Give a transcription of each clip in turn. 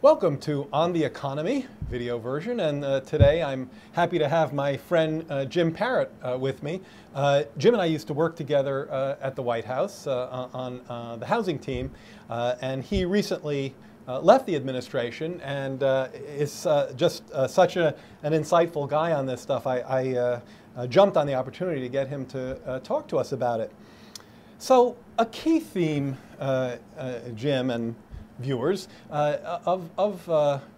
Welcome to On the Economy, video version, and today I'm happy to have my friend Jim Parrott with me. Jim and I used to work together at the White House on the housing team, and he recently left the administration and is just such an insightful guy on this stuff. I jumped on the opportunity to get him to talk to us about it. So a key theme, Jim and viewers, of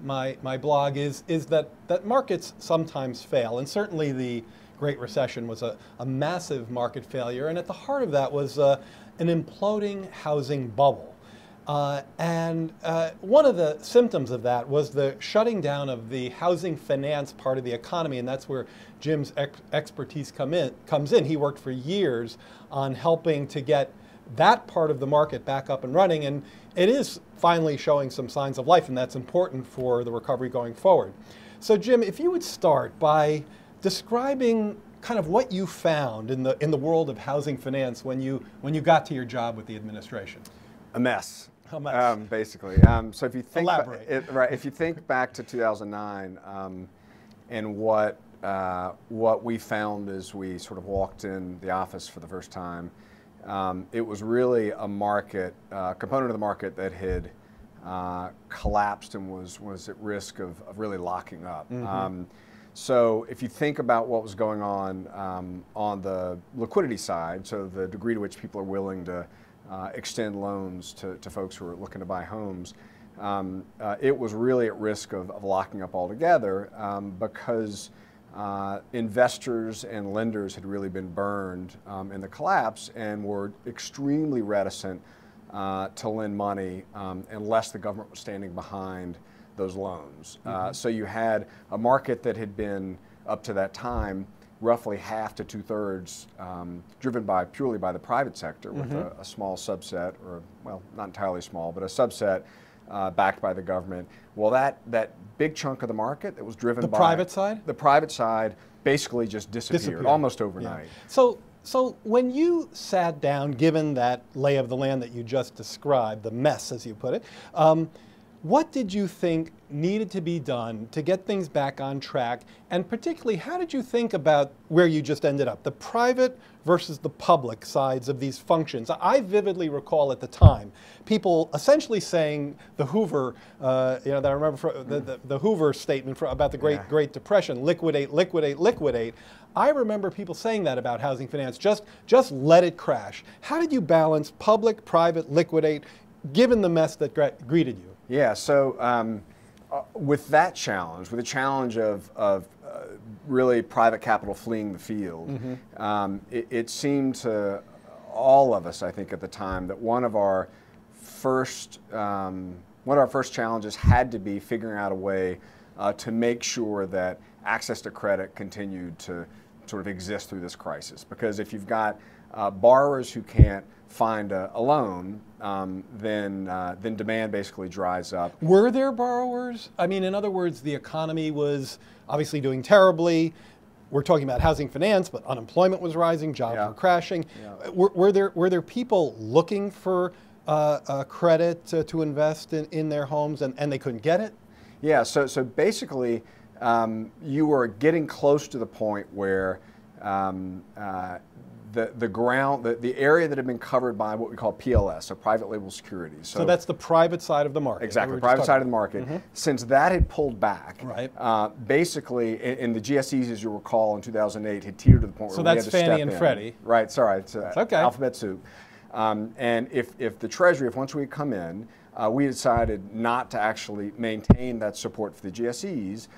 my blog is that markets sometimes fail, and certainly the Great Recession was a massive market failure, and at the heart of that was an imploding housing bubble. And one of the symptoms of that was the shutting down of the housing finance part of the economy, and that's where Jim's expertise comes in. He worked for years on helping to get that part of the market back up and running, and it is finally showing some signs of life, and that's important for the recovery going forward. So Jim, if you would start by describing kind of what you found in the world of housing finance when you got to your job with the administration. A mess. A mess. Basically. So if you think elaborate. If you think back to 2009 and what we found as we sort of walked in the office for the first time, it was really a market, component of the market that had collapsed and was at risk of really locking up. Mm-hmm. So if you think about what was going on the liquidity side, so the degree to which people are willing to extend loans to folks who are looking to buy homes, it was really at risk of locking up altogether because investors and lenders had really been burned in the collapse and were extremely reticent to lend money unless the government was standing behind those loans. Mm-hmm. So you had a market that had been, up to that time, roughly half to two-thirds driven purely by the private sector, with mm-hmm. a small subset, or, well, not entirely small, but a subset backed by the government. Well, that big chunk of the market that was driven by the private side basically just disappeared almost overnight. Yeah. So when you sat down, given that lay of the land that you just described, the mess as you put it, what did you think needed to be done to get things back on track? And particularly, how did you think about where you just ended up, the private versus the public sides of these functions? I vividly recall at the time people essentially saying the Hoover, that I remember the Hoover statement about the Great Depression, liquidate, liquidate, liquidate. I remember people saying that about housing finance, just let it crash. How did you balance public, private, liquidate, given the mess that greeted you? Yeah, so with that challenge, with the challenge of really private capital fleeing the field, mm-hmm. It seemed to all of us, I think, at the time, that one of our first challenges had to be figuring out a way to make sure that access to credit continued to sort of exist through this crisis. Because if you've got borrowers who can't find a loan, then demand basically dries up. Were there borrowers? I mean, in other words, the economy was obviously doing terribly. We're talking about housing finance, but unemployment was rising, jobs were crashing. Yeah. Were there people looking for credit to invest in their homes, and they couldn't get it? Yeah. So basically, you were getting close to the point where the area that had been covered by what we call PLS, so private label securities. So that's the private side of the market. Exactly, the private side of the market. Mm-hmm. Since that had pulled back, right. Basically, in the GSEs, as you recall, in 2008, had teetered to the point where we had to step in. So that's Fannie and Freddie. Right, sorry, it's okay. Alphabet soup. And if the Treasury, once we come in, we decided not to actually maintain that support for the GSEs,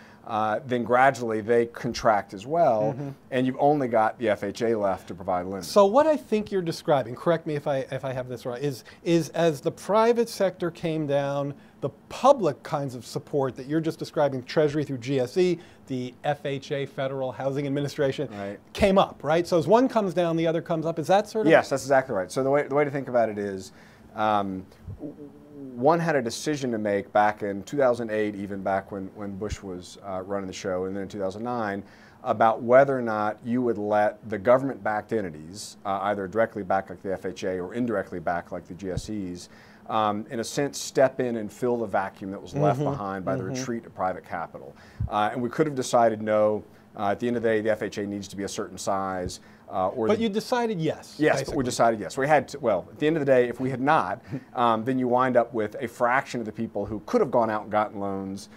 then gradually they contract as well, mm-hmm. and you've only got the FHA left to provide lending. So what I think you're describing, correct me if I have this right, is as the private sector came down, the public kinds of support that you're just describing, Treasury through GSE, the FHA, Federal Housing Administration, came up, right? So as one comes down, the other comes up. Is that sort of? Yes, that's exactly right. So the way to think about it is, one had a decision to make back in 2008, even back when Bush was running the show, and then in 2009, about whether or not you would let the government-backed entities, either directly backed like the FHA or indirectly backed like the GSEs, in a sense, step in and fill the vacuum that was left behind by the retreat of private capital. And we could have decided no. At the end of the day, the FHA needs to be a certain size. But you decided yes. Yes, basically. but we decided yes. We had to, well, at the end of the day, if we had not, then you wind up with a fraction of the people who could have gone out and gotten loans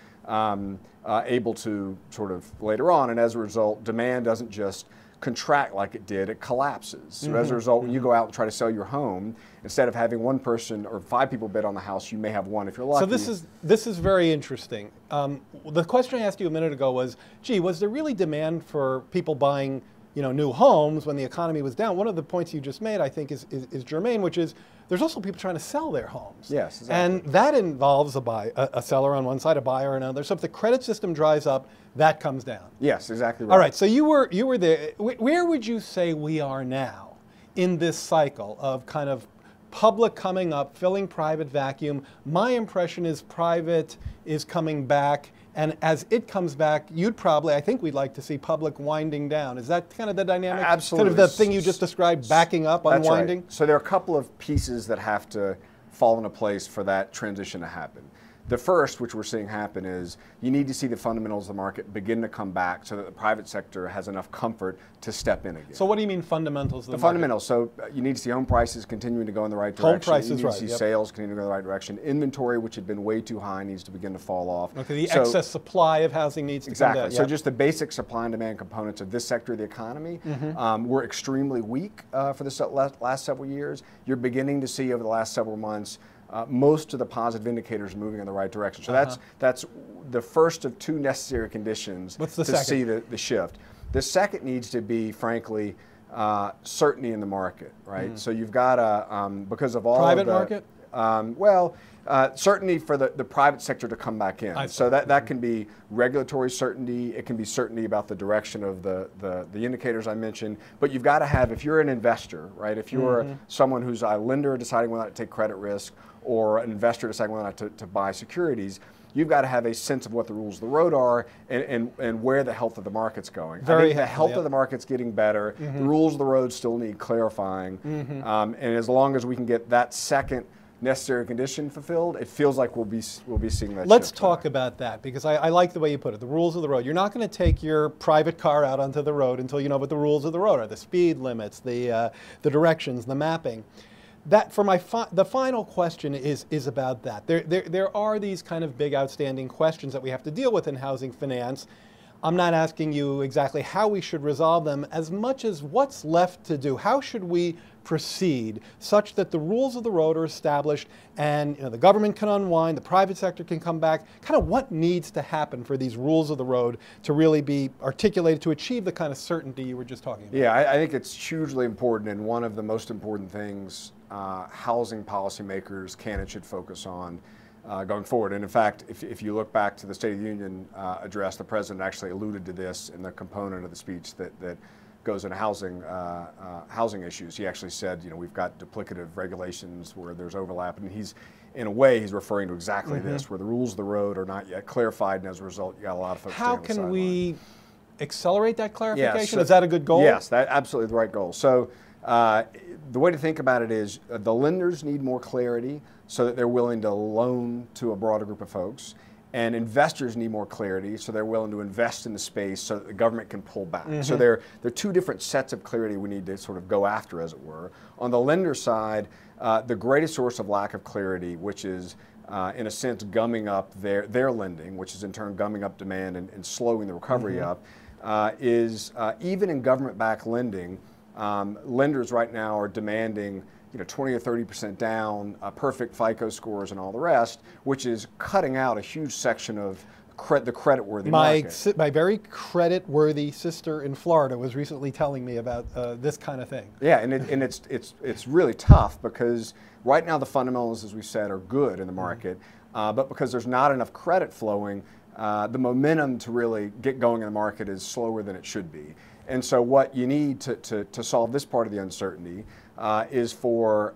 able to sort of later on. And as a result, demand doesn't just contract like it did, it collapses. So as a result, when you go out and try to sell your home, instead of having one person or 5 people bid on the house, you may have one if you're lucky. So this is very interesting. The question I asked you a minute ago was, gee, was there really demand for people buying new homes when the economy was down? One of the points you just made, I think, is germane, which is there's also people trying to sell their homes. Yes, exactly. And that involves a seller on one side, a buyer on another. So if the credit system dries up, that comes down. Yes, exactly right. All right, so you were there. Where would you say we are now in this cycle of kind of public coming up, filling private vacuum? My impression is private is coming back, and as it comes back, I think we'd like to see public winding down. Is that kind of the dynamic? Absolutely. Sort of the thing you just described, backing up, That's unwinding? right. So there are a couple of pieces that have to fall into place for that transition to happen. The first, which we're seeing happen, is you need to see the fundamentals of the market begin to come back so that the private sector has enough comfort to step in again. So what do you mean fundamentals of the market? Fundamentals. So you need to see home prices continuing to go in the right direction. Home prices, you need right. to see sales continuing to go in the right direction. Inventory, which had been way too high, needs to begin to fall off. Okay, the excess supply of housing needs to come down. Exactly. So just the basic supply and demand components of this sector of the economy were extremely weak for the last several years. You're beginning to see over the last several months most of the positive indicators moving in the right direction. So that's the first of 2 necessary conditions What's the to second? see the shift. The second needs to be, frankly, certainty in the market, right? So you've got because of all private of the market? Certainty for the private sector to come back in. So that can be regulatory certainty. It can be certainty about the direction of the indicators I mentioned. But you've got to have, if you're an investor, right? If you're someone who's a lender deciding whether to take credit risk or an investor deciding whether or not to buy securities, you've got to have a sense of what the rules of the road are and where the health of the market's going. I think the health of the market's getting better. The rules of the road still need clarifying. And as long as we can get that second necessary condition fulfilled, it feels like we'll be seeing that. Let's talk about that, because I like the way you put it, the rules of the road. You're not going to take your private car out onto the road until you know what the rules of the road are, the speed limits, the directions, the mapping. That for the final question is about that. There are these kind of big outstanding questions that we have to deal with in housing finance. I'm not asking you exactly how we should resolve them as much as what's left to do. How should we proceed such that the rules of the road are established and the government can unwind, the private sector can come back? Kind of what needs to happen for these rules of the road to really be articulated to achieve the kind of certainty you were just talking about? Yeah, I think it's hugely important, and one of the most important things housing policymakers can and should focus on going forward. And in fact, if you look back to the State of the Union address, the President actually alluded to this in the component of the speech that goes into housing issues. He actually said, we've got duplicative regulations where there's overlap, and in a way, he's referring to exactly this, where the rules of the road are not yet clarified, and as a result, you got a lot of folks How can we accelerate that clarification? Yeah, so, is that a good goal? Yes, that's absolutely the right goal. So the way to think about it is the lenders need more clarity so that they're willing to loan to a broader group of folks. And investors need more clarity so they're willing to invest in the space so that the government can pull back. So there are 2 different sets of clarity we need to sort of go after, as it were. On the lender side, the greatest source of lack of clarity, which is in a sense gumming up their lending, which is in turn gumming up demand and slowing the recovery up, is even in government-backed lending, lenders right now are demanding 20 or 30% down, perfect FICO scores and all the rest, which is cutting out a huge section of the credit-worthy market. My very credit-worthy sister in Florida was recently telling me about this kind of thing. Yeah, and it's really tough because right now the fundamentals, as we said, are good in the market, but because there's not enough credit flowing, the momentum to really get going in the market is slower than it should be. And so what you need to solve this part of the uncertainty is for,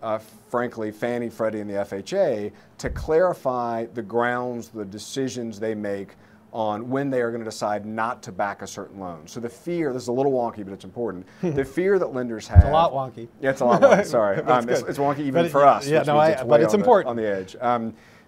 frankly, Fannie, Freddie, and the FHA to clarify the grounds, the decisions they make on when they are going to decide not to back a certain loan. So the fear, this is a little wonky, but it's important, the fear that lenders have. It's a lot wonky. Yeah, it's a lot wonky, sorry. It's wonky even for us. Yeah, no, but it's important. On the edge.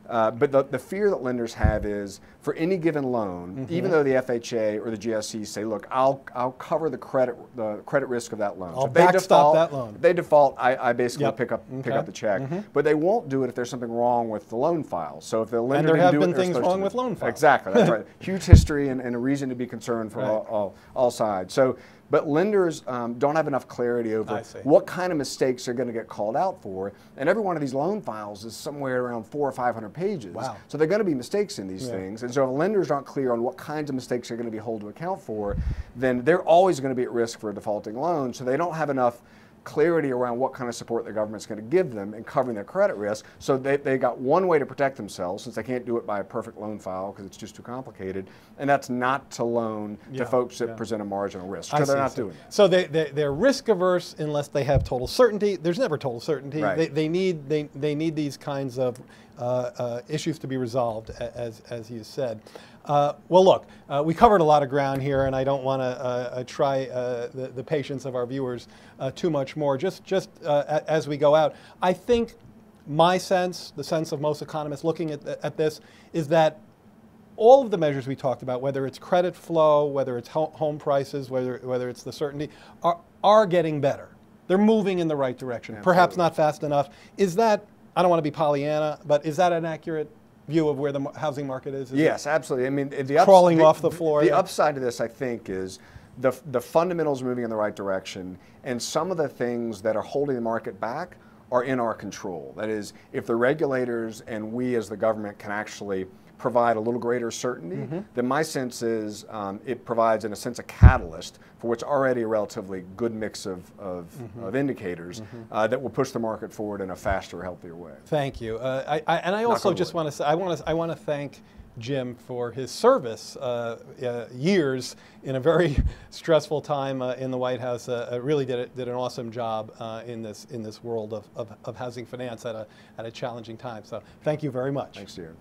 But the fear that lenders have is for any given loan, even though the FHA or the GSEs say, look, I'll cover the credit risk of that loan. I'll backstop that loan. If they default, I basically pick up the check. But they won't do it if there's something wrong with the loan file. So if the lender and there didn't do have it, been things wrong with loan files. Exactly, that's right. Huge history and a reason to be concerned from all sides. So. But lenders don't have enough clarity over what kind of mistakes they're going to get called out for. And every one of these loan files is somewhere around 400 or 500 pages. Wow. So there are going to be mistakes in these things. And so if lenders aren't clear on what kinds of mistakes they're going to be held to account for, then they're always going to be at risk for a defaulting loan. So they don't have enough clarity around what kind of support the government's going to give them in covering their credit risk. So they got one way to protect themselves, since they can't do it by a perfect loan file because it's just too complicated, and that's not to loan to folks that present a marginal risk. So they're not doing that. So they're risk averse unless they have total certainty. There's never total certainty. Right. They need these kinds of issues to be resolved, as you said. Well, look, we covered a lot of ground here, and I don't want to try the patience of our viewers too much more. Just as we go out, I think my sense, the sense of most economists looking at this, is that all of the measures we talked about, whether it's credit flow, whether it's home prices, whether it's the certainty, are getting better. They're moving in the right direction. Absolutely. Perhaps not fast enough. Is that, I don't want to be Pollyanna, but is that an accurate view of where the housing market is? Yes, absolutely. I mean, crawling off the floor. The upside to this, I think, is the fundamentals moving in the right direction, and some of the things that are holding the market back are in our control. That is, if the regulators and we as the government can actually provide a little greater certainty, then my sense is it provides, in a sense, a catalyst for what's already a relatively good mix of indicators that will push the market forward in a faster, healthier way. Thank you. I also just want to say, I want to thank Jim for his service years in a very stressful time in the White House. Really did an awesome job in this world of housing finance at a challenging time. So thank you very much. Thanks, Jared.